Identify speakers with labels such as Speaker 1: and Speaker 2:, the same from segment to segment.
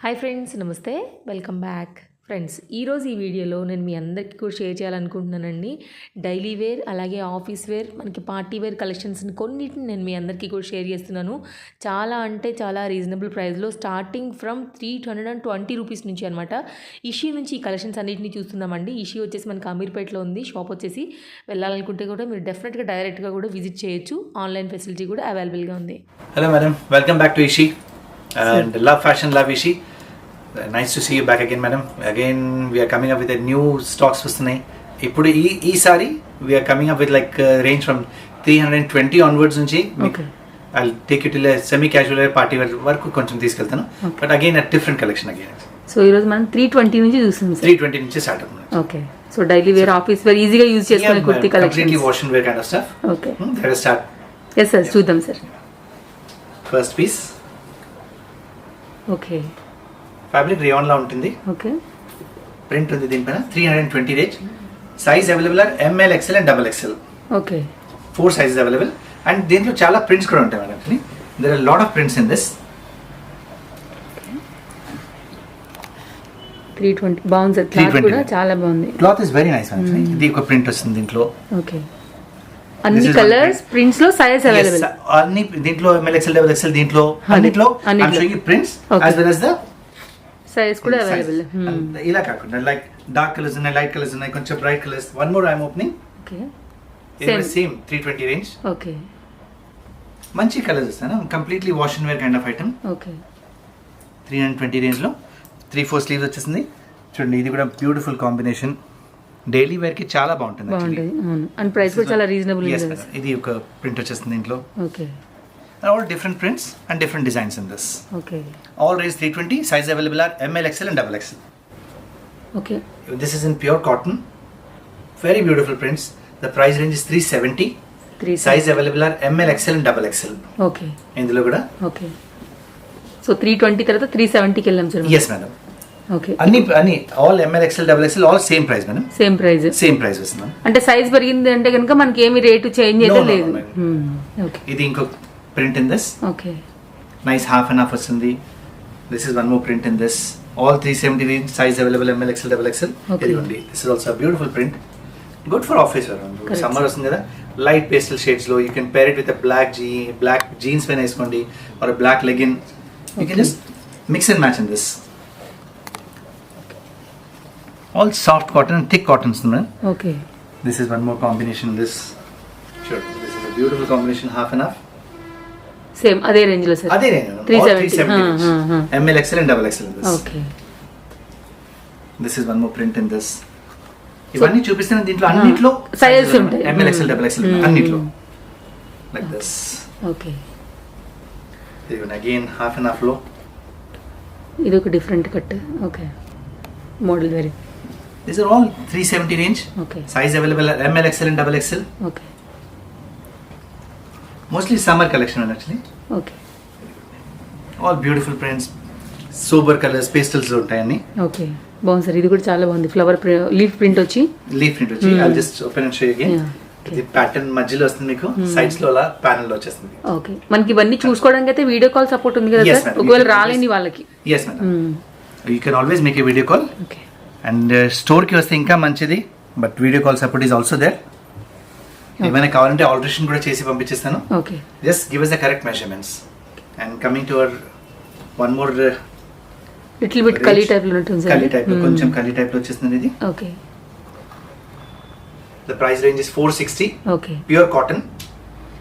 Speaker 1: Hi friends, నమస్తే, welcome back. Friends, ఈరోజు ఈ వీడియోలో నేను మీ అందరికీ కూడా షేర్ చేయాలనుకుంటున్నానండి. డైలీ వేర్ అలాగే ఆఫీస్ వేర్, మనకి పార్టీ వేర్ కలెక్షన్స్ని కొన్నిటిని నేను మీ అందరికీ కూడా షేర్ చేస్తున్నాను. చాలా అంటే చాలా రీజనబుల్ ప్రైస్లో, స్టార్టింగ్ ఫ్రమ్ 320 రూపీస్ నుంచి అనమాట. ఇషీ నుంచి ఈ కలెక్షన్స్ అన్నింటినీ చూస్తున్నామండి. ఇషీ వచ్చేసి మనకి అమీర్పేటలో ఉంది. షాప్ వచ్చేసి వెళ్ళాలనుకుంటే కూడా మీరు డెఫినెట్గా డైరెక్ట్గా కూడా విజిట్ చేయొచ్చు. ఆన్లైన్ ఫెసిలిటీ కూడా అవైలబుల్గా ఉంది.
Speaker 2: Hello madam, welcome back to Ishi and love fashion, love ishi. Nice to see you back again, madam. Again we are coming up with a new stocks వస్తున్నాయి. ఇప్పుడు ఈ సారి we are coming up with like range from 320 onwards నుంచి.
Speaker 1: Okay.
Speaker 2: I'll take you to a semi casual wear, party wear వరకు కొంచెం తీసుకెళ్తాను. But again a different collection again.
Speaker 1: So ఈ రోజు మనం 320 నుంచి చూస్తున్నాం సార్.
Speaker 2: 320 నుంచి స్టార్ట్ అవుతుంది.
Speaker 1: Okay. So daily wear, office wear ఈజీగా యూజ్ చేసుకునే kurti collection.
Speaker 2: Completely wash and wear kind of stuff.
Speaker 1: Okay.
Speaker 2: Let us start.
Speaker 1: yes sir, చూద్దాం sir.
Speaker 2: First piece.
Speaker 1: Okay.
Speaker 2: Fabric rayon లా ఉంటుంది.
Speaker 1: ఓకే.
Speaker 2: ప్రింట్ ఉంది దీనిపైన. 320 range. Size available are M L, XL and double XL.
Speaker 1: Okay.
Speaker 2: 4 sizes available. And దీంట్లో చాలా prints కూడా ఉంటాయి మేడం. Actually there are lot of prints in this.
Speaker 1: 320 బాగుంది సార్. క్లాత్ కూడా చాలా బాగుంది.
Speaker 2: Cloth is very nice actually. ఇది ఒక ప్రింట్ వస్తుంది దీంట్లో.
Speaker 1: ఓకే. అన్ని కలర్స్ ప్రింట్స్ లో సైజ్ అవైలబుల్.
Speaker 2: అన్ని దీంట్లో ఎంఎల్, ఎక్స్ఎల్, డబుల్ ఎక్స్ఎల్ దీంట్లో అన్నిట్లో I am showing you prints as well as the
Speaker 1: size కూడా అవైలబుల్.
Speaker 2: ఇలా కాకుండా లైక్ డార్క్ కలర్స్ ఉన్నాయి, లైట్ కలర్స్ ఉన్నాయి, కొంచెం bright colours. One more I am opening.
Speaker 1: Okay.
Speaker 2: Same 320 range.
Speaker 1: Okay.
Speaker 2: మంచి colours వస్తాయి. Completely wash and wear kind of item.
Speaker 1: Okay.
Speaker 2: 320 range లో 3-4 sleeves వచ్చేసింది. చూడండి, ఇది కూడా బ్యూటిఫుల్ కాంబినేషన్. డైలీ వేర్ కి చాలా బాగుంటుంది.
Speaker 1: అండ్ ప్రైస్ కూడా చాలా రీజనబుల్ ఉంది.
Speaker 2: ఇది ఒక ప్రింట్ వచ్చేస్తుంది దీంట్లో.
Speaker 1: Okay.
Speaker 2: All different prints and different designs in this.
Speaker 1: Okay.
Speaker 2: All range 320. Size available are M L, XL and double XL.
Speaker 1: Okay.
Speaker 2: This is in pure cotton. Very beautiful prints. The price range is 370. Size available are M L, XL and double XL.
Speaker 1: Okay.
Speaker 2: ఇందులో కూడా.
Speaker 1: Okay. So 320 తర్వాత 370 కి వెళ్ళాం sir.
Speaker 2: yes madam.
Speaker 1: Okay.
Speaker 2: అన్ని all ఎంఎల్, XL, double ఎక్స్ఎల్ all same price madam.
Speaker 1: Same price
Speaker 2: వస్తుంది.
Speaker 1: అంటే సైజ్ పెరిగింది అంటే కనుక మనకి ఏమి రేటు చేంజ్ అయితే లేదు. ఓకే.
Speaker 2: ఇది ఇంకో print in this.
Speaker 1: Okay.
Speaker 2: Nice half and half వస్తుంది. This is one more print in this. All 370 range. Size available M L, XL, double XL. ఇదిగోండి, this is also beautiful print. Good for office wear. Summer వస్తుంది కదా, light pastel shades లో you can pair it with black jeans పైన వేసుకోండి, or black legging. You can just mix and match in this. All soft cotton and thick cottons, man.
Speaker 1: Okay.
Speaker 2: This is one more combination. This, sure. This is a beautiful combination, half and half.
Speaker 1: Same, other range lo sir.
Speaker 2: Other range, no? 370. ML, XL and double XL in this.
Speaker 1: Okay.
Speaker 2: This is one more print in this. ఇవన్నీ చూపిస్తాను. దీంట్లో అన్నిట్లో
Speaker 1: sizes ఉంటాయి.
Speaker 2: ML, XL, double XL అన్నిట్లో. Like this.
Speaker 1: Okay.
Speaker 2: Even again half and half low.
Speaker 1: ఇది ఒక different cut. Okay. Model vary.
Speaker 2: These are all 370 range.
Speaker 1: Okay.
Speaker 2: Size available are ML, XL and double XL.
Speaker 1: Okay.
Speaker 2: Mostly summer collection actually.
Speaker 1: Okay.
Speaker 2: All beautiful prints, sober colors, pastels ఉంటాయని.
Speaker 1: Okay. బాగుంది sir. ఇది కూడా చాలా బాగుంది. Flower leaf print వచ్చి.
Speaker 2: I'll just open and show you again. ఇది pattern మధ్యలో వస్తుంది, మీకు సైడ్స్ లో అలా ప్యానల్ లో వచ్చేస్తుంది.
Speaker 1: ఓకే. మనకి ఇవన్నీ చూసుకోవడానికి అయితే వీడియో కాల్ సపోర్ట్ ఉంది కదా సార్, ఒకవేళ రాలేని వాళ్ళకి.
Speaker 2: yes madam. You can always make a video call.
Speaker 1: Okay.
Speaker 2: And store ki vaste inka manchidi, but video call support is also there. ఏమైనా కావాలంటే ఆల్టరేషన్ కూడా చేసి పంపించేస్తాను.
Speaker 1: Okay.
Speaker 2: Just give us the correct measurements. And coming to our one more
Speaker 1: little bit kali type లో ఉంటుంది sir.
Speaker 2: కలీ type లో కొంచెం కలీ type లో వచ్చేస్తుంది ఇది.
Speaker 1: Okay.
Speaker 2: The price range is 460.
Speaker 1: Okay.
Speaker 2: Pure cotton.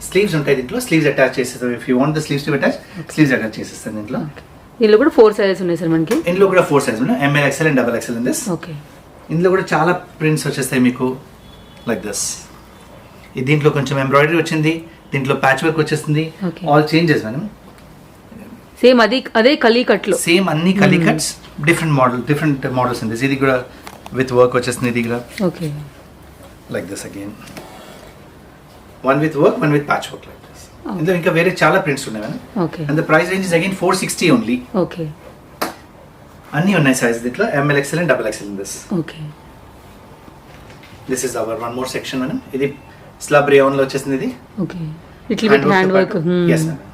Speaker 2: Sleeves ఉంటాయి దీంట్లో. స్లీవ్స్ అటాచ్ చేసేస్తాం. If you want the sleeves to attach, sleeves attach చేసేస్తాను దీంట్లో.
Speaker 1: ఇందులో కూడా 4 సైజెస్ ఉన్నాయి సార్ మనకి.
Speaker 2: ఇందులో కూడా 4 సైజెస్ ఉన్నాయి. M L, XL and double XL in this.
Speaker 1: Okay.
Speaker 2: ఇందులో కూడా చాలా ప్రింట్స్ వచ్చేస్తాయి మీకు. Like this. దీంట్లో కొంచెం ఎంబ్రాయిడరీ వచ్చింది, దీంట్లో ప్యాచ్ వర్క్ వచ్చేస్తుంది. All changes madam.
Speaker 1: సేమ్ అదే కలీ కట్ లో.
Speaker 2: సేమ్ అన్ని kali cuts, different models in this. ఇది కూడా విత్ వర్క్ వచ్చేస్తుంది. ఇది కూడా
Speaker 1: okay.
Speaker 2: Like this again. One with work, one with patch work. ఇందులో ఇంకా వేరే చాలా ప్రింట్స్ ఉన్నాయి madam.
Speaker 1: Okay.
Speaker 2: And the price range is again 460 only.
Speaker 1: Okay.
Speaker 2: అన్ని ఉన్నాయి సైజ్ దీంట్లో. ML, XL and double XL in this.
Speaker 1: Okay.
Speaker 2: This is our one more section madam. ఇది స్లబ్ రేయాన్ లో వచ్చేసింది ఇది.
Speaker 1: Okay. Little bit hand work.
Speaker 2: yes madam.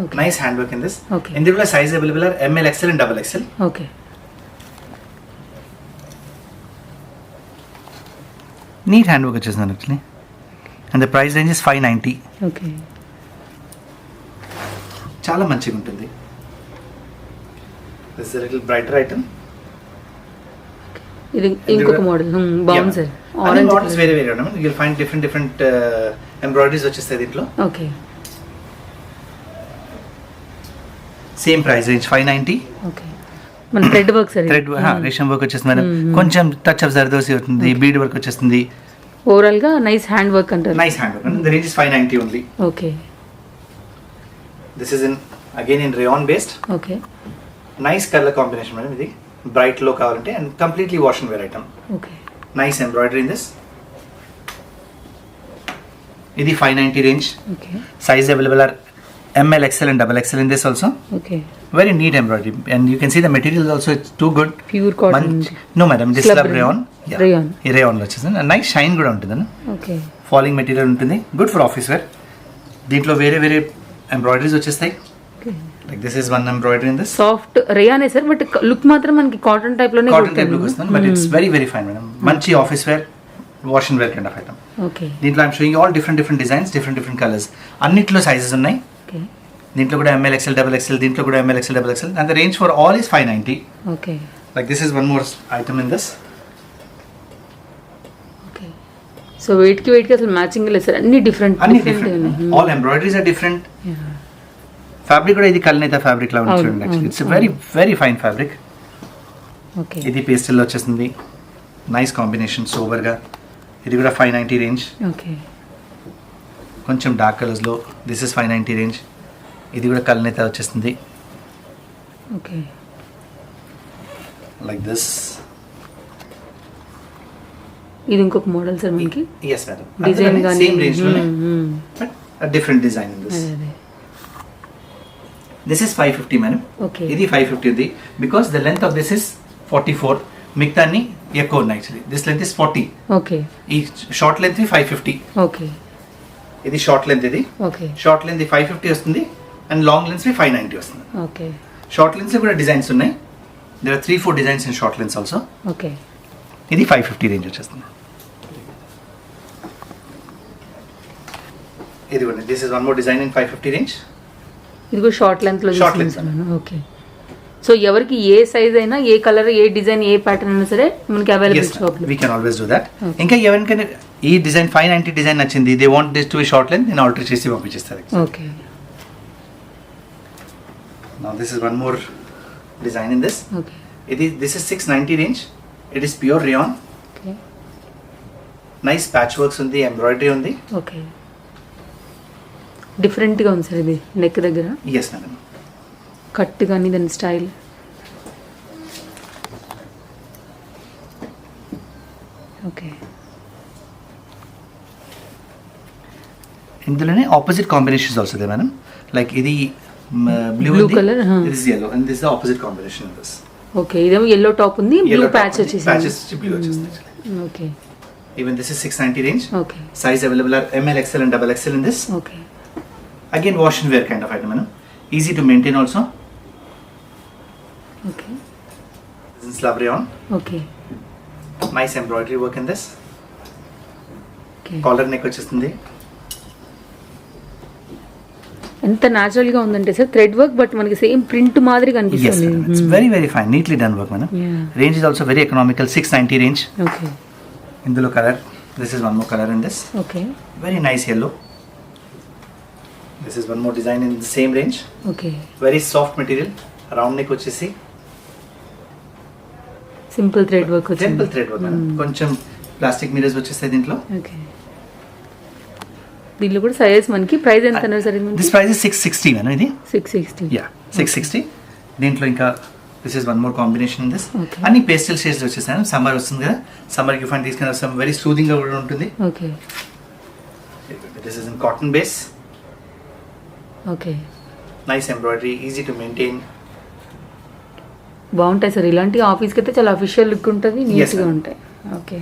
Speaker 1: Okay.
Speaker 2: Nice handwork in this.
Speaker 1: Okay.
Speaker 2: ఇందులో size available are ML, XL and XXL.
Speaker 1: Okay.
Speaker 2: Neat handwork వచ్చేసింది actually. And the price range is 590.
Speaker 1: Okay.
Speaker 2: చాలా మంచిగా ఉంటుంది. This is little brighter item.
Speaker 1: ఇది ఇంకొక model బాగుంది sir.
Speaker 2: Orange models వేరే వేరే ఉన్నాయి. You will find different embroideries వచ్చేస్తాయి దీంట్లో.
Speaker 1: Okay.
Speaker 2: Same price range 590.
Speaker 1: Okay. మన థ్రెడ్ వర్క్ సార్.
Speaker 2: థ్రెడ్ రేషం వర్క్ వచ్చేస్తుంది మేడం. కొంచెం టచ్ ఆఫ్ జర్దోసి అవుతుంది. బీడ్ వర్క్ వచ్చేస్తుంది.
Speaker 1: ఓవరాల్ గా నైస్ హ్యాండ్ వర్క్ అంటారు.
Speaker 2: Nice hand work. The range is 590 only.
Speaker 1: Okay.
Speaker 2: This is in again in rayon based.
Speaker 1: Okay.
Speaker 2: Nice colour combination madam. ఇది bright లో కావాలంటే and completely wash and wear item.
Speaker 1: Okay.
Speaker 2: Nice embroidery in this. ఇది 590 range.
Speaker 1: Okay.
Speaker 2: Size available are ML, XL and XXL in this also.
Speaker 1: Okay.
Speaker 2: Very neat embroidery, and you can see the material also, it's too good.
Speaker 1: Pure cotton.
Speaker 2: No madam, this is rayon. Yeah.
Speaker 1: Rayon.
Speaker 2: Rayon lo chesana. Nice shine kuda untundana.
Speaker 1: Okay.
Speaker 2: Falling material untundi. Good for office wear. Deentlo vere embroideries vachestayi.
Speaker 1: Okay.
Speaker 2: Like this is one embroidery in this.
Speaker 1: Soft rayon sir, but look matram manki cotton type lone
Speaker 2: cotton type look vastund, but it's very fine madam. Manchi office wear, wash and wear kind of item.
Speaker 1: Okay.
Speaker 2: Deentlo I'm showing you all different designs, different colors. Annitlo sizes unnai.
Speaker 1: Okay.
Speaker 2: దీంట్లో కూడా ML, XL, XXL, దీంట్లో కూడా ML, XL, XXL, and the range for all is 590.
Speaker 1: Okay.
Speaker 2: Like this is one more item in this.
Speaker 1: Okay. So weight ki అసలు matching లేదు sir. అన్ని different.
Speaker 2: All embroideries are different.
Speaker 1: Yeah.
Speaker 2: Fabric కూడా ఇది కల్నేత fabric లా ఉంటుంది actually. It's a very fine fabric.
Speaker 1: Okay.
Speaker 2: ఇది pastel లో వచ్చేసింది. Nice combination sober గా. ఇది కూడా 590 రేంజ్.
Speaker 1: Okay.
Speaker 2: కొంచెం డార్క్ కలర్స్ లో. This is 590 range. ఇది కూడా కల్నేత వచ్చేస్తుంది.
Speaker 1: ఓకే.
Speaker 2: Like this.
Speaker 1: ఇది ఇంకొక మోడల్ సార్ మనకి.
Speaker 2: yes madam.
Speaker 1: డిజైన్ గాని
Speaker 2: సేమ్ రేంజ్ లోనే but a different design in this. This is 550 madam.
Speaker 1: Okay.
Speaker 2: ఇది 550 ఉంది because the length of this is 44. మిగతా అన్ని ఎక్కువ ఉన్నాయి actually. This length is 40.
Speaker 1: Okay.
Speaker 2: ఈ షార్ట్ లెంత్ 550.
Speaker 1: ఓకే.
Speaker 2: ఇది షార్ట్ లెంత్ ఇది.
Speaker 1: ఓకే.
Speaker 2: షార్ట్ లెంత్ 550 వస్తుంది అండ్ లాంగ్ లెన్స్ 590 వస్తుంది.
Speaker 1: ఓకే.
Speaker 2: షార్ట్ లెన్స్ కూడా డిజైన్స్ ఉన్నాయి. There are 3-4 designs in short length also.
Speaker 1: Okay.
Speaker 2: ఇది 550 రేంజ్ వచ్చేస్తుంది. ఇది కూడా this is one more design in 550 range.
Speaker 1: ఇది కూడా షార్ట్ లెంత్ లో
Speaker 2: Short length.
Speaker 1: చూస్తున్నాను. ఓకే. సో ఎవరికి ఏ సైజ్ అయినా ఏ కలర్ ఏ డిజైన్ ఏ ప్యాటర్న్ అయినా సరే మనకి అవైలబుల్ షాప్ లో.
Speaker 2: we can always do that. ఇంకా ఎవరికైనా ఈ డిజైన్ 590 డిజైన్ నచ్చింది, they want this to be short length, నేను ఆల్టర్ చేసి పంపించేస్తాను.
Speaker 1: Okay.
Speaker 2: Now this is one more design in this.
Speaker 1: Okay.
Speaker 2: This is 690 range. It is pure rayon.
Speaker 1: Okay.
Speaker 2: Nice patchworks ఉంది, embroidery ఉంది.
Speaker 1: Okay. Different గా ఉంది sir ఇది neck దగ్గర.
Speaker 2: Yes madam.
Speaker 1: Cut కానీ దాని స్టైల్. ఓకే.
Speaker 2: ఇందులోనే opposite combinations also they madam. Like ఇది
Speaker 1: Blue color, huh.
Speaker 2: This is yellow and this is the opposite combination of this.
Speaker 1: Okay. ఇదేమో ఎల్లో టాప్ ఉంది, బ్లూ ప్యాచ్ వచ్చేసింది.
Speaker 2: Patches blue వచ్చేసింది.
Speaker 1: Okay.
Speaker 2: Even this is 690 range.
Speaker 1: Okay.
Speaker 2: Size available are ML, XL and XXL in this.
Speaker 1: Okay.
Speaker 2: Again wash and wear kind of item madam. Easy to maintain also.
Speaker 1: Okay.
Speaker 2: This is slab rayon.
Speaker 1: Okay.
Speaker 2: Nice embroidery work in this.
Speaker 1: Okay.
Speaker 2: Collar neck వచ్చేస్తుంది.
Speaker 1: ఎంత natural గా ఉందంటే sir thread work but మనకి same print మాదిరి
Speaker 2: Yes
Speaker 1: కనిపిస్తుంది.
Speaker 2: madam. It's very fine, neatly done work madam.
Speaker 1: Yeah.
Speaker 2: Range is also very economical, 690 range.
Speaker 1: Okay.
Speaker 2: ఇందులో colour. This is one more color in this.
Speaker 1: Okay.
Speaker 2: Very nice yellow. This is one more design in the same range.
Speaker 1: Okay.
Speaker 2: Very soft material. Round neck వచ్చేసి
Speaker 1: simple thread work వచ్చింది.
Speaker 2: Temple thread work madam. కొంచెం plastic mirrors వచ్చేస్తాయి దీంట్లో.
Speaker 1: Okay. దీనిలో కూడా size మనకి price ఎంత అన్నారు sir?
Speaker 2: This price is 660 madam ఇది.
Speaker 1: 660.
Speaker 2: యా 660. దీంట్లో ఇంకా this is one more combination in this.
Speaker 1: Okay.
Speaker 2: అన్ని పేస్టల్ షేడ్స్ వచ్చేసాను. సమ్మర్ వస్తుంది కదా, సమ్మర్ కి ఫైన్ తీసుకుని వస్తాం. వెరీ సూదింగ్ గా కూడా ఉంటుంది.
Speaker 1: Okay.
Speaker 2: This is in cotton base.
Speaker 1: Okay.
Speaker 2: Nice embroidery, easy to maintain.
Speaker 1: బాగుంటాయి సార్ ఇలాంటి ఆఫీస్కి అయితే చాలా అఫీషియల్ లుక్ ఉంటుంది, నీట్గా
Speaker 2: ma'am.
Speaker 1: ఉంటాయి. ఓకే.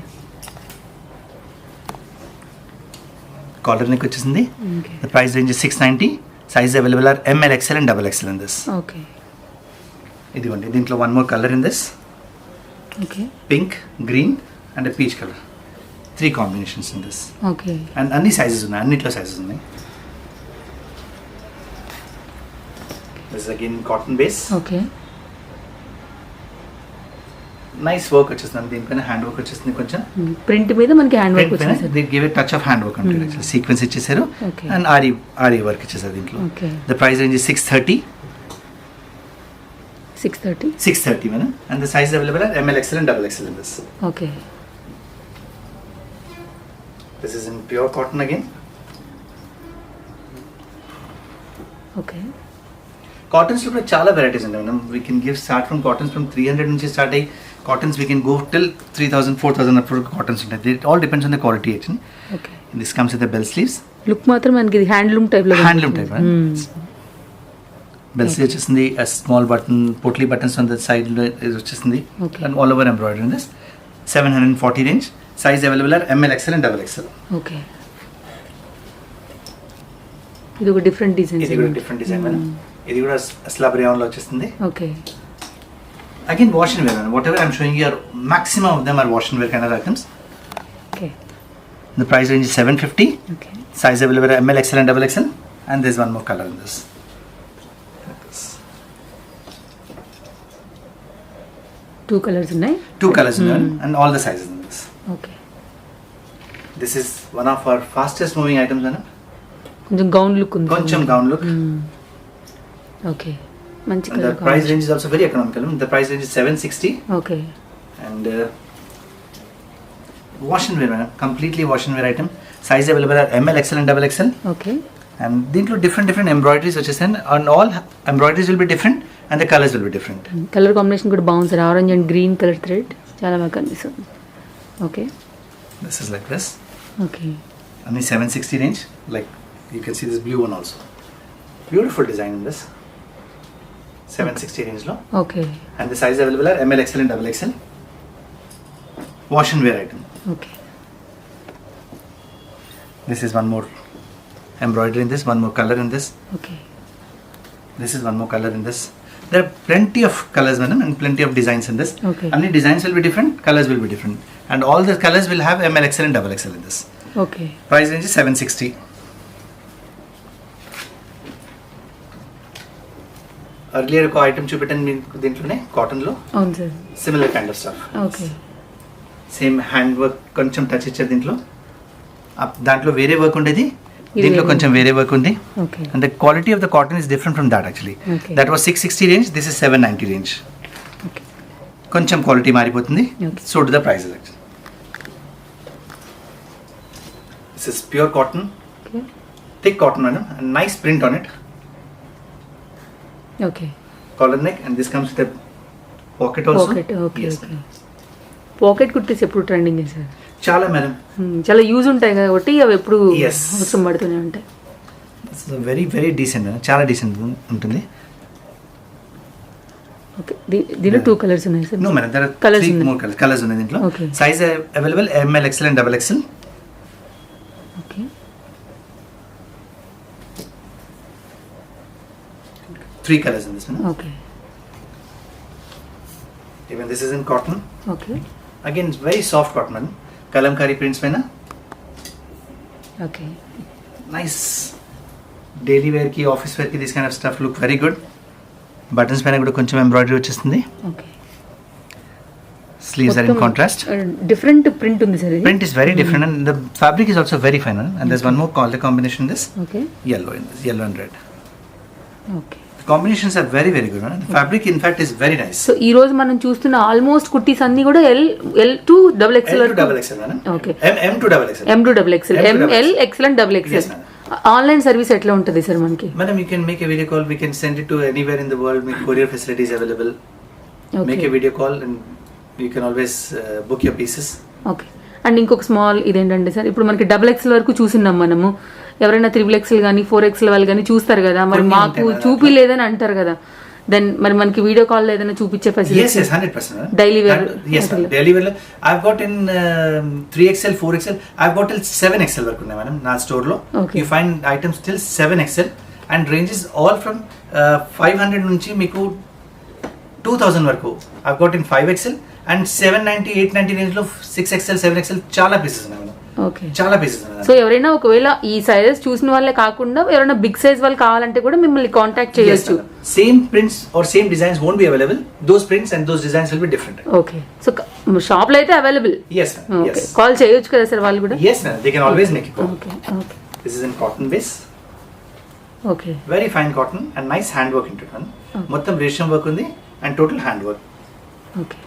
Speaker 2: కాలర్ నెక్ వచ్చేసింది.
Speaker 1: Okay.
Speaker 2: The price range 690. Sizes available are ML, XL and XXL in this.
Speaker 1: Okay
Speaker 2: ఇదిగోండి దీంట్లో one more color in this.
Speaker 1: Okay
Speaker 2: Pink, green and a peach color. 3 combinations in this.
Speaker 1: Okay
Speaker 2: And అన్ని sizes ఉన్నాయి, అన్నిట్లో sizes ఉన్నాయి. This is again cotton base.
Speaker 1: Okay
Speaker 2: Nice work వచ్చేస్తుంది దీనిపైన, hand work వచ్చేస్తుంది కొంచెం.
Speaker 1: ప్రింట్ మీద మనకి హ్యాండ్ వర్క్ వచ్చింది sir.
Speaker 2: They give a touch of hand work అంటే యాక్చువల్లీ సీక్వెన్స్ ఇచ్చేసారు
Speaker 1: Okay.
Speaker 2: అండ్ ఆరి వర్క్ ఇచ్చేసారు దీంట్లో.
Speaker 1: Okay
Speaker 2: the price range is 630
Speaker 1: 630
Speaker 2: madam and the size available are ML, XL and XXL in this.
Speaker 1: Okay
Speaker 2: This is in pure cotton again.
Speaker 1: Okay
Speaker 2: cottons లో కూడా చాలా varieties ఉన్నాయి madam. We can give start from cottons from 300 నుంచి start అయ్యి cottons we can go till 3000 4000 అప్పుడు cottons ఉంటాయి. It all depends on the quality actually.
Speaker 1: Okay
Speaker 2: this comes with the bell sleeves.
Speaker 1: Look మాత్రం మనకి ఇది handloom type లో
Speaker 2: handloom type bell sleeve వచ్చేసింది. Small button potli buttons on the side వచ్చేసింది
Speaker 1: Okay.
Speaker 2: And all over embroidery in this. 740 range. Size available are ML, XL and XXL.
Speaker 1: Okay ఇది ఒక different design.
Speaker 2: ఇది కూడా డిఫరెంట్ డిజైన్ మేడం. ఇది కూడా slab rayon లో వచ్చేస్తుంది.
Speaker 1: Okay
Speaker 2: Again wash and wear man. Whatever I'm showing you are maximum of them are wash and wear kind of items.
Speaker 1: Okay
Speaker 2: The price range is 750.
Speaker 1: Okay
Speaker 2: Size available are ML, XL and XXL. And there's one more color in this.
Speaker 1: Two colours ఉన్నాయి.
Speaker 2: 2 colors in there and all the sizes in this.
Speaker 1: Okay
Speaker 2: This is one of our fastest moving items madam.
Speaker 1: కొంచెం gown look ఉంది.
Speaker 2: Koncham gown look.
Speaker 1: Okay మంచి
Speaker 2: And the
Speaker 1: colour.
Speaker 2: price range is also very economical. The price range is 760
Speaker 1: okay
Speaker 2: and wash and wear madam. Completely wash and wear item. Size available are ML, XL and XXL.
Speaker 1: Okay
Speaker 2: And దీంట్లో different embroideries వచ్చేసాయి and all embroideries will be different and the colors will be different.
Speaker 1: Colour combination కూడా బాగుంది sir. Orange and green colour thread చాలా బాగా కనిపిస్తుంది. Okay
Speaker 2: This is like this.
Speaker 1: Okay
Speaker 2: Only 760 range. Like you can see this blue one also. Beautiful design in this. 760 range lo.
Speaker 1: Okay
Speaker 2: And the size available are ML, XL and XXL. Wash and wear item.
Speaker 1: Okay
Speaker 2: This is one more embroidery in this, one more color in this.
Speaker 1: Okay
Speaker 2: This is one more color in this. There are plenty of colors madam and plenty of designs in this.
Speaker 1: Okay.
Speaker 2: Only designs will be different, colors will be different. And all the colors will have ML, XL and XXL in this.
Speaker 1: Okay
Speaker 2: Price range is 760. Earlier ఒక item చూపెట్టాను మీకు దీంట్లోనే cotton లో
Speaker 1: అవును sir.
Speaker 2: Similar kind of stuff.
Speaker 1: Okay
Speaker 2: same hand work కొంచెం touch ఇచ్చారు దీంట్లో. దాంట్లో వేరే వర్క్ ఉండేది, దీంట్లో కొంచెం వేరే వర్క్ ఉంది.
Speaker 1: Okay
Speaker 2: And the quality of the cotton is different from that actually.
Speaker 1: Okay.
Speaker 2: That was 660 range, this is 790 range.
Speaker 1: Okay
Speaker 2: కొంచెం క్వాలిటీ మారిపోతుంది.
Speaker 1: Okay.
Speaker 2: So do the prices actually. This is pure cotton,
Speaker 1: okay
Speaker 2: thick cotton madam and nice print on it.
Speaker 1: Okay
Speaker 2: Collar neck and this comes with a pocket also.
Speaker 1: Pocket. Okay
Speaker 2: Yes,
Speaker 1: okay pocket kurtis ఎప్పుడు trending sir.
Speaker 2: చాలా madam.
Speaker 1: చాలా use ఉంటాయి కాబట్టి అవి ఎప్పుడు
Speaker 2: Yes.
Speaker 1: అవసరం పడుతూనే ఉంటాయి.
Speaker 2: వెరీ వెరీ డీసెంట్ మేడం, చాలా డీసెంట్ ఉంటుంది.
Speaker 1: ఓకే దీనిలో 2 కలర్స్ ఉన్నాయి sir.
Speaker 2: No madam, there are
Speaker 1: Colours
Speaker 2: 3
Speaker 1: ఉన్నాయి.
Speaker 2: more colors ఉన్నాయి దీంట్లో.
Speaker 1: Okay.
Speaker 2: Size available ML, XL and XXL.
Speaker 1: Okay
Speaker 2: 3 colors in this madam.
Speaker 1: Okay
Speaker 2: Even this is in cotton.
Speaker 1: Okay
Speaker 2: Again, it's very soft cotton madam. Kalamkari prints పైన
Speaker 1: okay
Speaker 2: nice daily wear కి office wear కి this kind of stuff look very good. Buttons పైన కూడా కొంచెం embroidery వచ్చేస్తుంది.
Speaker 1: Okay
Speaker 2: Sleeves are in contrast.
Speaker 1: Different print ఉంది sir ఇది.
Speaker 2: Print is very different and the fabric is also very fine madam. And there's one more color combination in this.
Speaker 1: Okay
Speaker 2: Yellow in this, yellow and red.
Speaker 1: Okay
Speaker 2: The combinations are very very good madam. The fabric in fact is very nice.
Speaker 1: So ఈ రోజు మనం చూస్తున్న almost kurtis అన్ని కూడా L to double XL
Speaker 2: M to XXL madam.
Speaker 1: Okay.
Speaker 2: M to XXL.
Speaker 1: M to double XL,
Speaker 2: M to
Speaker 1: ML, XL and double
Speaker 2: Yes,
Speaker 1: XL.
Speaker 2: madam.
Speaker 1: Online service ఎట్లా ఉంటుంది sir మనకి?
Speaker 2: Madam, you can make a video call. We can send it to anywhere in the world. Make courier facilities available. Make a video call and you can always book your pieces.
Speaker 1: Okay. And ఇంకొక small ఇదేంటంటే sir, ఇప్పుడు మనకి double XL వరకు చూసినాం మనము. ఎవరైనా 3XL కానీ 4XL వాళ్ళు కానీ చూస్తారు కదా, మరి
Speaker 2: కొన్ని
Speaker 1: మాకు
Speaker 2: ఉంటాయి
Speaker 1: చూపిలేదని అంటారు కదా, దెన్ మరి మనకి వీడియో కాల్ ఏదైనా చూపించే
Speaker 2: Yes,
Speaker 1: facility?
Speaker 2: 100%.
Speaker 1: Daily wear.
Speaker 2: Yes, madam. Daily wear. I've got in 3XL, 4XL. I've got till 7XL వరకు ఉన్నాయి madam నా స్టోర్ లో.
Speaker 1: Okay.
Speaker 2: You find items till 7XL and ranges all from 500 నుంచి మీకు 2000 వరకు. I got in 5XL and 790, 890 range లో 6XL, 7XL చాలా pieces ఉన్నాయి మేడం.
Speaker 1: ఓకే.
Speaker 2: చాలా పీసెస్ ఉన్నాయి.
Speaker 1: సో ఎవరైనా ఒకవేళ ఈ సైజెస్ చూసిన వాళ్ళే కాకుండా ఎవరైనా బిగ్ సైజ్ వాళ్ళు కావాలంటే కూడా మిమ్మల్ని కాంటాక్ట్ చేయొచ్చు.
Speaker 2: Same prints or same designs won't be available. Those prints and those designs will be different.
Speaker 1: Okay. So shop లో అయితే అవైలబుల్.
Speaker 2: yes
Speaker 1: okay. కాల్ చేయొచ్చు కదా సార్ వాళ్ళు కూడా?
Speaker 2: yes ma'am, they can always make it.
Speaker 1: Okay. Okay.
Speaker 2: This is in cotton base.
Speaker 1: Okay.
Speaker 2: Very fine cotton and nice hand work into it. మొత్తం రేషం work ఉంది and total hand work.
Speaker 1: Okay.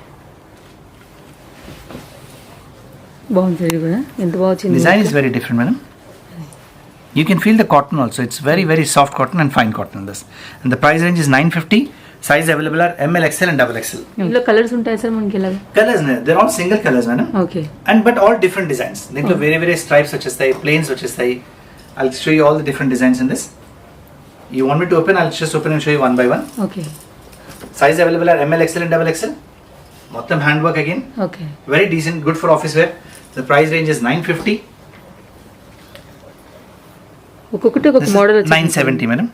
Speaker 1: బాగుంది sir. కూడా ఎంత బాగా వచ్చింది.
Speaker 2: Design is very different madam. You can feel the cotton also. It's very very soft cotton and fine cotton in this. And the price range is 950. Size available are ML, XL and XXL.
Speaker 1: ఇందులో colours ఉంటాయి sir మనకి ఇలాగా?
Speaker 2: Colors they're all single colors madam.
Speaker 1: Okay.
Speaker 2: And but all different designs. దీంట్లో వేరే వేరే stripes వచ్చేస్తాయి, plains వచ్చేస్తాయి. I'll show you all the different designs in this. You want me to open? I'll just open and show you one by one.
Speaker 1: Okay.
Speaker 2: Size available are ML, XL and XXL. మొత్తం hand work again.
Speaker 1: Okay.
Speaker 2: Very decent, good for office wear. The price range is 950.
Speaker 1: ఒక్కొక్కటి ఒక్కొక్క model వచ్చి
Speaker 2: 970 madam.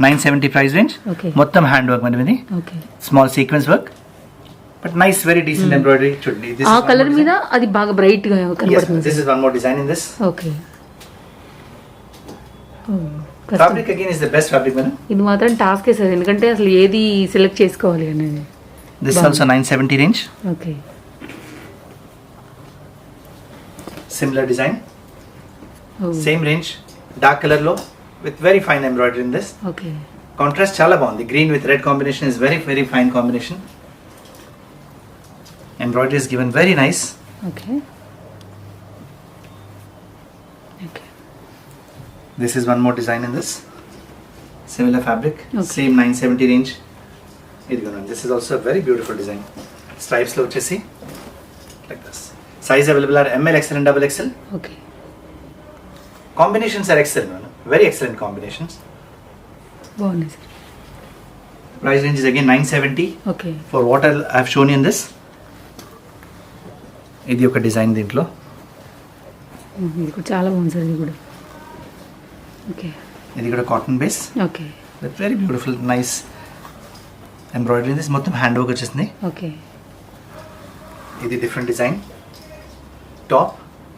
Speaker 2: 970 price range.
Speaker 1: Okay.
Speaker 2: మొత్తం hand work madam ఇది.
Speaker 1: Okay.
Speaker 2: Small sequence work. But nice, very decent embroidery should be.
Speaker 1: ఆ colour మీద అది బాగా bright గా
Speaker 2: Yes,
Speaker 1: కనబడుతుంది.
Speaker 2: this is one more design in this.
Speaker 1: Okay.
Speaker 2: Fabric again is the best fabric madam.
Speaker 1: ఇది మాత్రం task sir, ఎందుకంటే అసలు ఏది సెలెక్ట్ చేసుకోవాలి అనేది.
Speaker 2: This also 970 range.
Speaker 1: Okay.
Speaker 2: Similar design. Same range. Dark color లో with very fine embroidery in this.
Speaker 1: Okay.
Speaker 2: Contrast చాలా బాగుంది. Green with red combination is very very fine combination. Embroidery is given very nice.
Speaker 1: Okay. Okay.
Speaker 2: This is one more design in this. Similar fabric.
Speaker 1: Okay.
Speaker 2: Same 970 range. This is also a very beautiful design. Stripes లో వచ్చేసి like this. Size available are ML, XL and XXL.
Speaker 1: Okay.
Speaker 2: Combinations are excellent. Very excellent combinations.
Speaker 1: బాగుంది sir.
Speaker 2: Price range is again 970
Speaker 1: okay.
Speaker 2: for what I have shown you in this. ఇది ఒక design దీంట్లో.
Speaker 1: ఇది కూడా చాలా బాగుంది sir. ఇది కూడా ఓకే.
Speaker 2: ఇది కూడా cotton base.
Speaker 1: Okay.
Speaker 2: That's very beautiful nice embroidery. This మొత్తం హ్యాండ్ వర్క్ వచ్చేసింది.
Speaker 1: ఓకే.
Speaker 2: ఇది డిఫరెంట్ డిజైన్. టాప్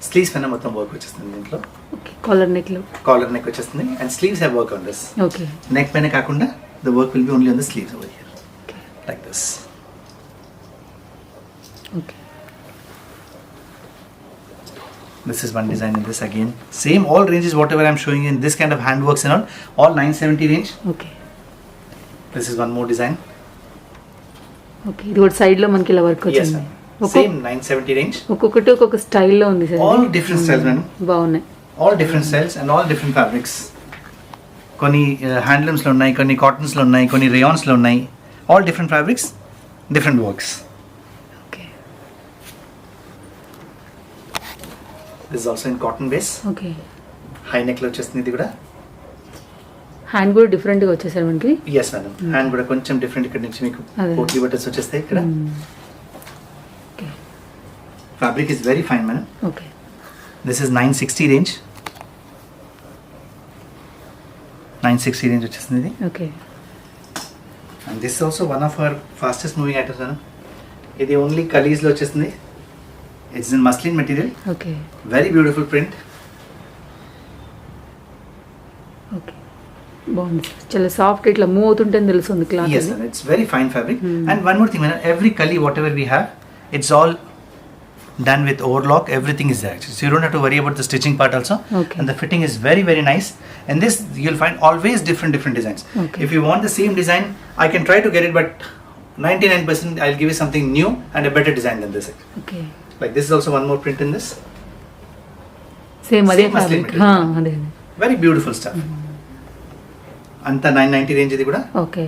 Speaker 2: స్లీవ్స్ పైన మొత్తం వర్క్ వచ్చేస్తుంది దీంట్లో.
Speaker 1: ఓకే. కాలర్ నెక్ లో
Speaker 2: కాలర్ నెక్ వచ్చేస్తుంది and sleeves have work on this.
Speaker 1: Okay.
Speaker 2: Neck పైన కాకుండా the work will be only on the sleeves over here
Speaker 1: okay.
Speaker 2: Like this.
Speaker 1: Okay.
Speaker 2: This is one design in this again. Same all ranges whatever I'm showing you in this kind of hand works and all 970 range.
Speaker 1: Okay.
Speaker 2: This is one more design.
Speaker 1: Okay. ఇది కూడా side లో మనకి ఇలా work
Speaker 2: Yes
Speaker 1: వచ్చింది.
Speaker 2: ma'am. Same 970 range.
Speaker 1: ఒక్కొక్కటి ఒక్కొక్క స్టైల్లో ఉంది sir.
Speaker 2: All different styles madam.
Speaker 1: బాగున్నాయి.
Speaker 2: All different styles and all different fabrics. కొన్ని హ్యాండ్లూమ్స్ లో ఉన్నాయి, కొన్ని కాటన్స్ లో ఉన్నాయి, కొన్ని రేయాన్స్ లో ఉన్నాయి. All different fabrics, different works.
Speaker 1: Okay.
Speaker 2: This is also in cotton base.
Speaker 1: Okay.
Speaker 2: High neck లో వచ్చేస్తుంది ఇది కూడా.
Speaker 1: హ్యాండ్ కూడా డిఫరెంట్ గా వచ్చేసారు మనకి.
Speaker 2: Yes madam. హ్యాండ్ కూడా కొంచెం డిఫరెంట్ ఇక్కడ నుంచి మీకు
Speaker 1: అదే.
Speaker 2: పోట్లీ బటన్స్ వచ్చేస్తాయి ఇక్కడ.
Speaker 1: Okay.
Speaker 2: Fabric is very fine madam.
Speaker 1: Okay.
Speaker 2: This is 960 range. 960 range వచ్చేస్తుంది ఇది.
Speaker 1: Okay.
Speaker 2: And this is also one of our fastest moving items madam. ఇది ఓన్లీ కలీస్ లో వచ్చేస్తుంది. It's in muslin material.
Speaker 1: Okay.
Speaker 2: Very beautiful print.
Speaker 1: Okay. బాగుంది sir. చాలా soft, ఇట్లా move అవుతుంటే తెలుస్తుంది cloth.
Speaker 2: Yes, ma'am. It's very fine fabric. And one more thing, madam. Every kali, whatever we have, it's all done with overlock. Everything is there. So you don't have to worry about the stitching part also.
Speaker 1: Okay.
Speaker 2: And the fitting is very, very nice. And this you'll find always different designs.
Speaker 1: Okay.
Speaker 2: If you want the same design, I can try to get it, but 99% I'll give you something new and a better design than this.
Speaker 1: Okay.
Speaker 2: Like this is also one more print in this.
Speaker 1: Same అదే
Speaker 2: Same muslin
Speaker 1: fabric.
Speaker 2: material.
Speaker 1: అదే.
Speaker 2: Very beautiful stuff. అంతా 990 range ఇది కూడా.
Speaker 1: Okay.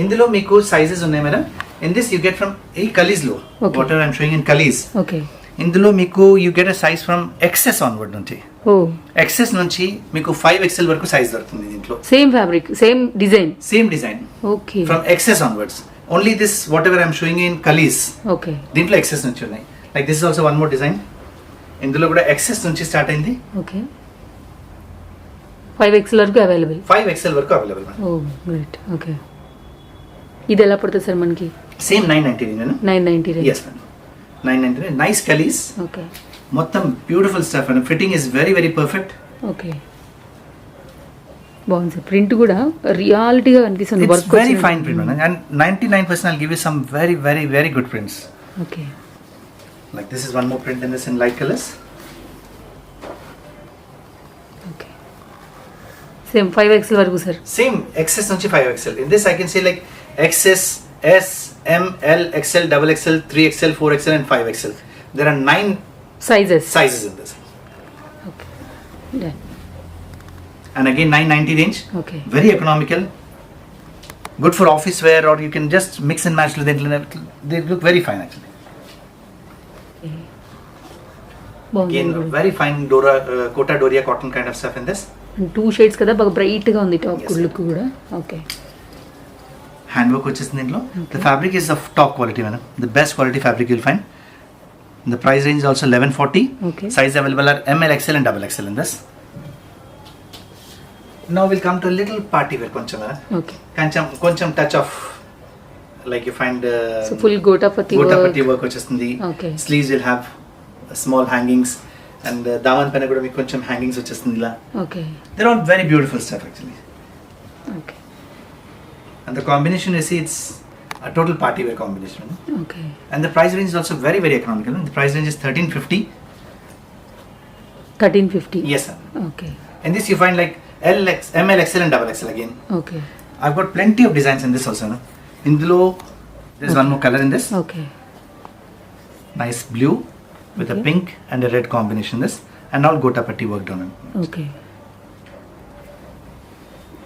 Speaker 2: ఇందులో మీకు sizes ఉన్నాయి madam. In this you get from ఈ కలీస్ లో whatever I'm showing in kalis.
Speaker 1: Okay.
Speaker 2: ఇందులో మీకు you get a size from XS onward నుంచి.
Speaker 1: ఓ.
Speaker 2: ఎక్సెస్ నుంచి మీకు 5XL వరకు సైజ్ దొరుకుతుంది దీంట్లో.
Speaker 1: Same fabric, same design.
Speaker 2: Same design
Speaker 1: okay.
Speaker 2: From XS onwards. Only this whatever I'm showing in kalis.
Speaker 1: Okay.
Speaker 2: దీంట్లో XS నుంచి ఉన్నాయి. Like this is also one more design. ఇందులో కూడా ఎక్సెస్ నుంచి స్టార్ట్ అయింది.
Speaker 1: ఓకే. 5XL వరకు అవైలబుల్.
Speaker 2: 5XL వరకు available madam.
Speaker 1: Oh great. Okay, ఇది ఎలా పడుతుంది సార్ మనకి?
Speaker 2: సేమ్ 990 నేను.
Speaker 1: 990 range.
Speaker 2: yes madam, 990. Nice kalis.
Speaker 1: Okay,
Speaker 2: మొత్తం beautiful stuff and fitting is very very perfect.
Speaker 1: Okay, బాగుంది సార్. ప్రింట్ కూడా రియాలిటీగా అనిపిస్తుంది.
Speaker 2: It's
Speaker 1: work
Speaker 2: very fine print madam, and 99% I'll give you some very very very good prints.
Speaker 1: Okay,
Speaker 2: Like this is one more print in this in light colors.
Speaker 1: Okay, same 5XL వరకు sir.
Speaker 2: Same XS నుంచి 5XL. In this I can say like XS, S, M, L, XL, double XL, 3XL, 4XL and 5XL. There are 9
Speaker 1: sizes.
Speaker 2: sizes in this.
Speaker 1: Okay, done.
Speaker 2: And again 990 range.
Speaker 1: Okay,
Speaker 2: Very economical. Good for office wear, or you can just mix and match with it. They look very fine actually.
Speaker 1: బాగుంది.
Speaker 2: Again very fine Dora, Kota Doria cotton kind of stuff in this.
Speaker 1: 2 shades కదా, బాగా bright గా ఉంది top
Speaker 2: Yes.
Speaker 1: Look కూడా. Okay,
Speaker 2: Handwork వచ్చేసింది దీంట్లో. The fabric is of top quality madam. The best quality fabric you'll find. The price range is also 1140.
Speaker 1: Okay.
Speaker 2: Size available are ML, XL and double XL in this. Now we'll come to a little party wear కొంచెం
Speaker 1: okay.
Speaker 2: కొంచెం touch of like you find
Speaker 1: so full gota patti
Speaker 2: work వచ్చేస్తుంది.
Speaker 1: Okay,
Speaker 2: Sleeves will have small hangings and daman పైన కూడా మీకు కొంచెం hangings వచ్చేస్తుంది ఇలా.
Speaker 1: Okay,
Speaker 2: They're all very beautiful stuff actually.
Speaker 1: Okay,
Speaker 2: And the combination you see, it's a total party wear combination.
Speaker 1: Okay,
Speaker 2: And the price range is also very very economical. The price range is 1350.
Speaker 1: 1350.
Speaker 2: Yes sir.
Speaker 1: Okay,
Speaker 2: In this you find like ML, XL and double XL again.
Speaker 1: Okay,
Speaker 2: I've got plenty of designs in this also. No? Indulo, there's one more color in this.
Speaker 1: Okay,
Speaker 2: Nice blue with
Speaker 1: Okay.
Speaker 2: a pink and a red combination in this. And all gota patti work done on it.
Speaker 1: Okay,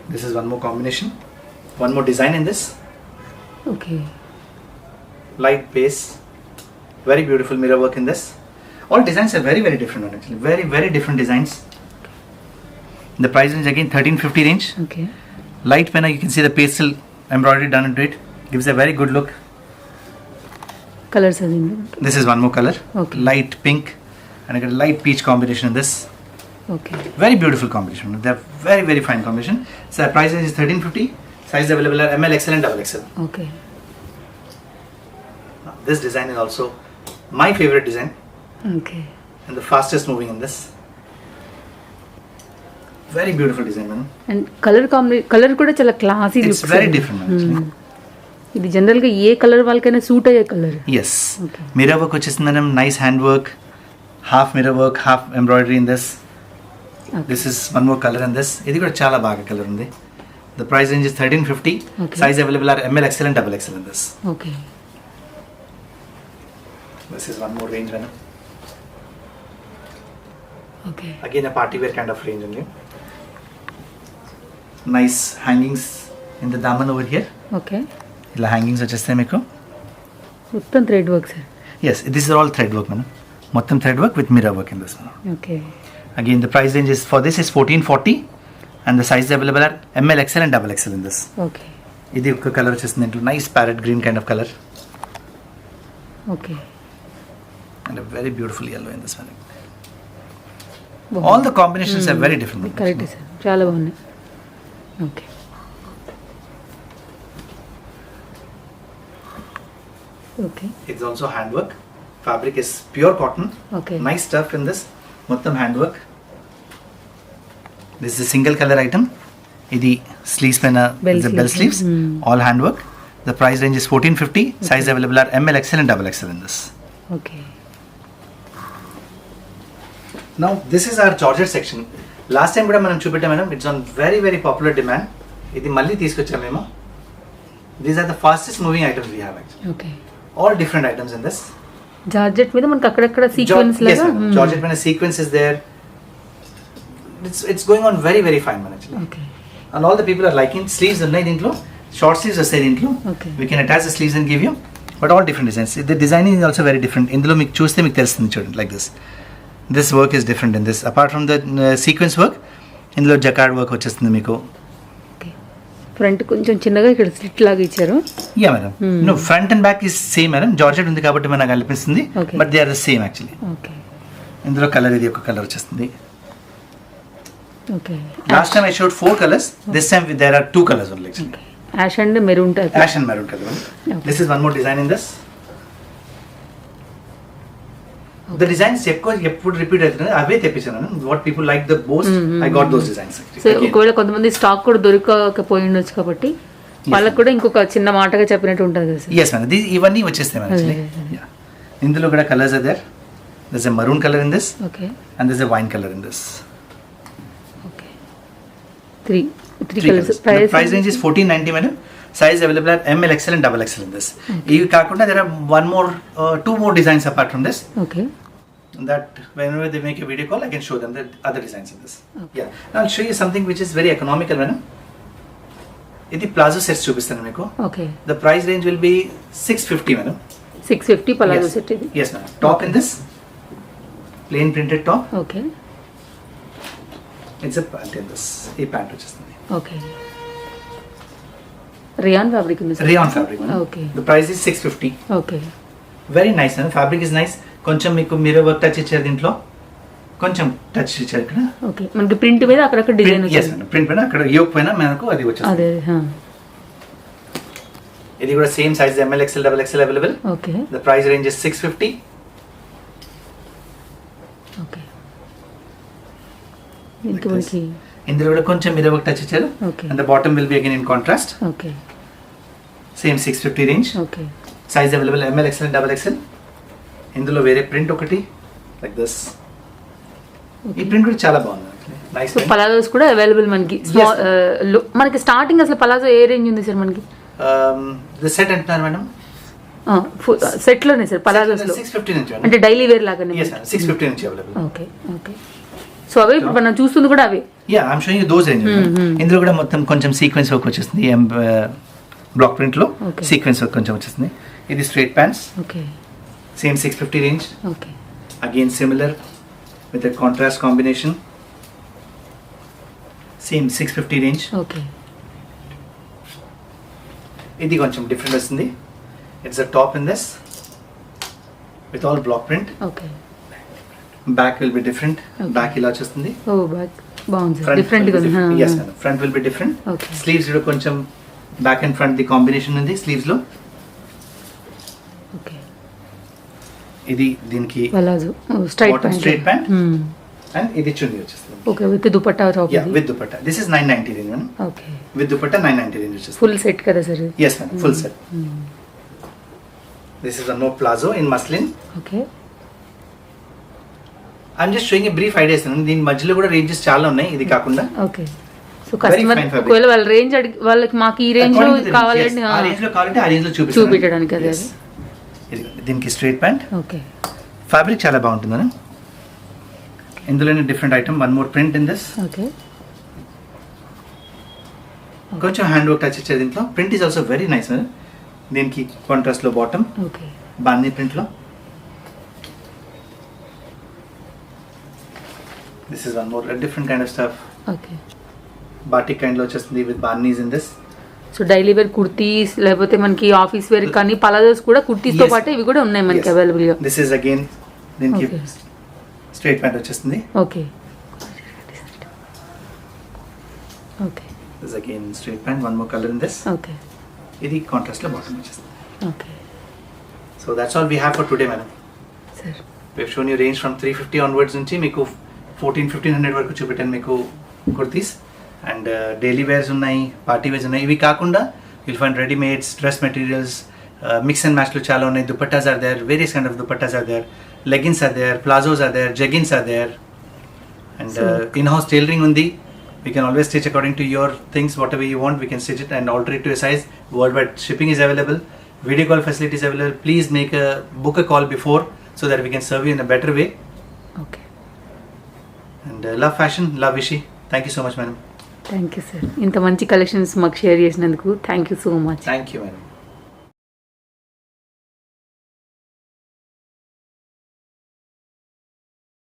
Speaker 2: This is one more combination. One more design in this.
Speaker 1: Okay,
Speaker 2: Light base. Very beautiful mirror work in this. All designs are very very different one actually. Very very different designs. The price range again 1350 range.
Speaker 1: Okay,
Speaker 2: Light penna, you can see the pastel embroidery done into it. Gives a very good look.
Speaker 1: Colours అది.
Speaker 2: This is one more color.
Speaker 1: Okay.
Speaker 2: Light pink and I got a light peach combination in this.
Speaker 1: Okay,
Speaker 2: Very beautiful combination. They're very very fine combination. So the price range is 1350. Size available are ML, XL and double XL.
Speaker 1: Okay,
Speaker 2: Now, this design is also my favorite design
Speaker 1: okay,
Speaker 2: and the fastest moving in this. Very beautiful design, man.
Speaker 1: And colour కూడా చాలా classy
Speaker 2: It's very different, actually.
Speaker 1: ఇది general గా ఏ colour వాళ్ళకైనా suit అయ్యే colour.
Speaker 2: Yes.
Speaker 1: Okay.
Speaker 2: Mirror work వచ్చేసింది madam. Nice hand work. Half mirror work, half embroidery in this.
Speaker 1: Okay.
Speaker 2: This is one more color in this. ఇది కూడా చాలా బాగా colour ఉంది. The price range is 1350.
Speaker 1: Okay.
Speaker 2: Size available are ML, XL and double XL in this.
Speaker 1: Okay,
Speaker 2: This is one more range, madam.
Speaker 1: Okay,
Speaker 2: Again a party wear kind of range only. Nice hangings in the daman over here.
Speaker 1: Okay,
Speaker 2: ఇలా hangings వచ్చేస్తాయి మీకు.
Speaker 1: మొత్తం thread work sir.
Speaker 2: Yes, this is all thread work, madam. మొత్తం thread work with mirror work in this one.
Speaker 1: Okay,
Speaker 2: Again the price range is for this is 1440 and the sizes available are ML, XL and double XL in this.
Speaker 1: Okay,
Speaker 2: ఇది ఒక colour వచ్చేస్తుంది ఇంట్లో. Nice parrot green kind of colour
Speaker 1: okay,
Speaker 2: and a very beautiful yellow in this one. All the combinations are very different.
Speaker 1: Correct sir, చాలా బాగున్నాయి. Okay, okay,
Speaker 2: It's also handwork. Fabric is pure cotton.
Speaker 1: Okay,
Speaker 2: Nice stuff in this. మొత్తం handwork. This is a single color item. ఇది sleeves పైన
Speaker 1: Bell
Speaker 2: is a bell
Speaker 1: sleeves.
Speaker 2: sleeves. All handwork. The price range is 1450. Size available are ML, XL and double XL in this.
Speaker 1: Okay,
Speaker 2: Now this is our Georgette section. Last time కూడా మనం చూపెట్టాం madam. It's on very very popular demand. ఇది మళ్ళీ తీసుకొచ్చాం మేము. These are the fastest moving items we have actually.
Speaker 1: Okay.
Speaker 2: All different items in this.
Speaker 1: Georgette మీద మనకి అక్కడక్కడ sequence
Speaker 2: Yes,
Speaker 1: లాగా.
Speaker 2: madam. Georgette when a sequence is there. It's going on very very fine man actually.
Speaker 1: Okay,
Speaker 2: And all the people are liking. Sleeves ఉన్నాయి దీంట్లో. Short sleeves వస్తాయి దీంట్లో.
Speaker 1: Okay.
Speaker 2: We can attach the sleeves and give you. But all different designs. The designing is also very different. ఇందులో మీకు చూస్తే మీకు తెలుస్తుంది చూడండి like this. This work is different in this. Apart from the sequence work, ఇందులో jacquard work వచ్చేస్తుంది మీకు.
Speaker 1: Okay. Front కొంచెం చిన్నగా ఇక్కడ స్లిట్ లాగా ఇచ్చారు.
Speaker 2: Yeah madam. No front and back is same madam. Georgette ఉంది కాబట్టి మనకు అనిపిస్తుంది.
Speaker 1: Okay.
Speaker 2: But they are the same actually.
Speaker 1: Okay.
Speaker 2: ఇందులో కలర్ ఇది ఒక కలర్ వచ్చేస్తుంది.
Speaker 1: Okay.
Speaker 2: Last time I showed 4 colors. This time there are 2 colors only actually.
Speaker 1: Ash and maroon type.
Speaker 2: Ash and maroon color. This is one more design in this. The designs ఎప్పుడు repeat అవుతున్నాయి అవే తెప్పించాను. What people like the most, I got those designs.
Speaker 1: So ఒకవేళ కొంతమంది stock కూడా దొరకకపోయి ఉండొచ్చు కాబట్టి వాళ్ళకి కూడా ఇంకొక చిన్న మాటగా చెప్పినట్టు ఉంటుంది కదా సార్.
Speaker 2: Yes ma'am. ఇవన్నీ వచ్చేస్తాయి మేడం actually. Yeah. ఇందులో కూడా colours are there. There's a maroon color in this.
Speaker 1: Okay.
Speaker 2: And there's a wine color in this.
Speaker 1: Okay. Three
Speaker 2: Three
Speaker 1: colours.
Speaker 2: colors. The price range is 1490 madam. Size available at ML, XL and XXL in this. ఇవి కాకుండా there are two more designs apart from this.
Speaker 1: Okay.
Speaker 2: That whenever they make a video call I can show them the other designs in this. Yeah. Now I'll show you something which is very economical madam. ఇది palazzo sets చూపిస్తాను మీకు.
Speaker 1: Okay.
Speaker 2: The price range will be 650 madam.
Speaker 1: 650 palazzo
Speaker 2: Yes.
Speaker 1: Set ఇది.
Speaker 2: Yes madam. Top in this plain printed top.
Speaker 1: Okay.
Speaker 2: It's a pant in this. ఈ pant వచ్చేస్తుంది.
Speaker 1: Okay. Rayon fabric ఉంది sir.
Speaker 2: Rayon fabric madam.
Speaker 1: Okay.
Speaker 2: The price is 650.
Speaker 1: Okay.
Speaker 2: Very nice అండి. Fabric is nice. కొంచెం మీకు మీరే work touch ఇచ్చారు దీంట్లో. కొంచెం టచ్ ఇచ్చారు ఇక్కడ.
Speaker 1: ఓకే. మనకి ప్రింట్ మీద అక్కడక్కడ డిజైన్
Speaker 2: Yes
Speaker 1: వచ్చింది.
Speaker 2: madam. ప్రింట్ పైన అక్కడ యోక్ పైన మనకు అది వచ్చేస్తుంది.
Speaker 1: అదే.
Speaker 2: ఇది కూడా same size ML, XL, XXL available.
Speaker 1: Okay.
Speaker 2: The price range is 650.
Speaker 1: Okay. దీనికి మనకి
Speaker 2: ఇందులో కూడా కొంచెం మీరే వర్క్ టచ్ ఇచ్చారు.
Speaker 1: Okay.
Speaker 2: And the bottom will be again in contrast.
Speaker 1: Okay.
Speaker 2: Same 650 range.
Speaker 1: Okay.
Speaker 2: Size available ML, XL and XXL. ఇందులో వేరే print ఒకటి లైక్ దిస్. ఈ ప్రింట్ కూడా చాలా బాగుంది actually. Nice
Speaker 1: so
Speaker 2: print.
Speaker 1: Palazzos కూడా అవైలబుల్ మనకి. మనకి స్టార్టింగ్ అసలు పలాజో ఏ రేంజ్ ఉంది సార్ మనకి?
Speaker 2: The set అంటున్నారు మేడం.
Speaker 1: సెట్ లోనే సార్ పలాజోస్ లో
Speaker 2: 650 నుంచి
Speaker 1: అంటే డైలీ వేర్ లాగానే.
Speaker 2: yes madam 650 నుంచి అవైలబుల్.
Speaker 1: ఓకే. ఓకే. సో అవే ఇప్పుడు మనం చూస్తుంది కూడా అవే.
Speaker 2: yeah I'm showing you those range. ఇందులో కూడా మొత్తం కొంచెం సీక్వెన్స్ వర్క్ వచ్చేస్తుంది. బ్లాక్ ప్రింట్ లో
Speaker 1: Okay.
Speaker 2: సీక్వెన్స్ వర్క్ కొంచెం వచ్చేస్తుంది. ఇది straight pants.
Speaker 1: Okay.
Speaker 2: Same 650 range.
Speaker 1: Okay.
Speaker 2: Again similar with a contrast combination. Same 650 range.
Speaker 1: Okay.
Speaker 2: ఇది కొంచెం డిఫరెంట్ వస్తుంది. It's a top in this with all block print.
Speaker 1: Okay.
Speaker 2: Back will be different.
Speaker 1: Okay.
Speaker 2: Back ఇలా వచ్చేస్తుంది.
Speaker 1: ఓ back బాగుంది sir.
Speaker 2: Front
Speaker 1: different గా
Speaker 2: will be
Speaker 1: ఉంది.
Speaker 2: different. Yes madam. Front will be different.
Speaker 1: Okay.
Speaker 2: Sleeves లో కొంచెం back and front the combination ఉంది sleeves లో.
Speaker 1: Okay.
Speaker 2: ఇది దీనికి
Speaker 1: palazzo straight
Speaker 2: bottom straight pant and ఇది చున్నీ వచ్చేస్తుంది.
Speaker 1: Okay. With dupatta top
Speaker 2: Yeah,
Speaker 1: ఇది.
Speaker 2: with dupatta. This is 990 range madam.
Speaker 1: Okay.
Speaker 2: With dupatta 990 range వచ్చేస్తుంది.
Speaker 1: ఫుల్ సెట్ కదా సార్ ఇది?
Speaker 2: Yes madam, full set. This is a no plazo in muslin.
Speaker 1: Okay.
Speaker 2: I'm just showing a brief ideas. దీని మధ్యలో కూడా ranges చాలా ఉన్నాయి ఇది కాకుండా.
Speaker 1: Okay. So customer
Speaker 2: fine fabric.
Speaker 1: ఒకవేళ వాళ్ళ రేంజ్ అడిగి వాళ్ళకి మాకు ఈ రేంజ్ లో
Speaker 2: According to the range,
Speaker 1: కావాలంటే
Speaker 2: yes. ఆ రేంజ్ లో కావాలంటే ఆ రేంజ్ లో చూపిస్తాను.
Speaker 1: చూపించడానికి అదే.
Speaker 2: Yes. ఇది దీనికి స్ట్రైట్ ప్యాంట్.
Speaker 1: ఓకే.
Speaker 2: ఫ్యాబ్రిక్ చాలా బాగుంటుంది మేడం. ఇందులోనే different item. One more print in this.
Speaker 1: Okay.
Speaker 2: కొంచెం హ్యాండ్ వర్క్ టచ్ ఇచ్చేది దీంట్లో. Print is also very nice madam. దీనికి కాంట్రాస్ట్ లో బాటమ్
Speaker 1: ఓకే.
Speaker 2: బాందీ ప్రింట్ లో. This is one more different kind of stuff.
Speaker 1: Okay.
Speaker 2: Batik kind లో వచ్చేస్తుంది with బార్నీస్ in this.
Speaker 1: So daily wear kurtis లేకపోతే మనకి ఆఫీస్ వేర్ కానీ పలాజోస్ కూడా కుర్తీస్ తో
Speaker 2: Yes.
Speaker 1: పాటు ఇవి కూడా ఉన్నాయి మనకి అవైలబుల్ గా.
Speaker 2: దిస్ ఇస్ అగైన్ దీనికి
Speaker 1: Okay.
Speaker 2: స్ట్రైట్ ప్యాంట్ వచ్చేస్తుంది.
Speaker 1: Okay. Okay.
Speaker 2: This again straight pant. One more colour in this.
Speaker 1: Okay.
Speaker 2: ఇది కాంట్రాస్ట్ లో బాటమ్ వచ్చేస్తుంది.
Speaker 1: Okay.
Speaker 2: So that's all we have for today madam.
Speaker 1: Sir
Speaker 2: we've shown you range from 350 onwards నుంచి మీకు 1400-1500 వరకు చూపెట్టాను మీకు kurtis. And daily wears ఉన్నాయి, party wears ఉన్నాయి. ఇవి కాకుండా will find readymades, dress materials, mix and మ్యాచ్లు చాలా ఉన్నాయి. Dupattas are there, various kind of dupattas are there, leggings are there, palazzos are there, jeggings are there. And in house tailoring ఉంది. We can always stitch according to your things, whatever you want. We can stitch it and alter it to a size. Worldwide shipping is available. Video call facility is available. Please book a call before so that we can serve you in a better way.
Speaker 1: Okay.
Speaker 2: And love fashion, love Ishi. Thank you so much, madam.
Speaker 1: Thank you sir. ఇంత మంచి collections మాకు share చేసినందుకు thank you so much.
Speaker 2: Thank you, madam.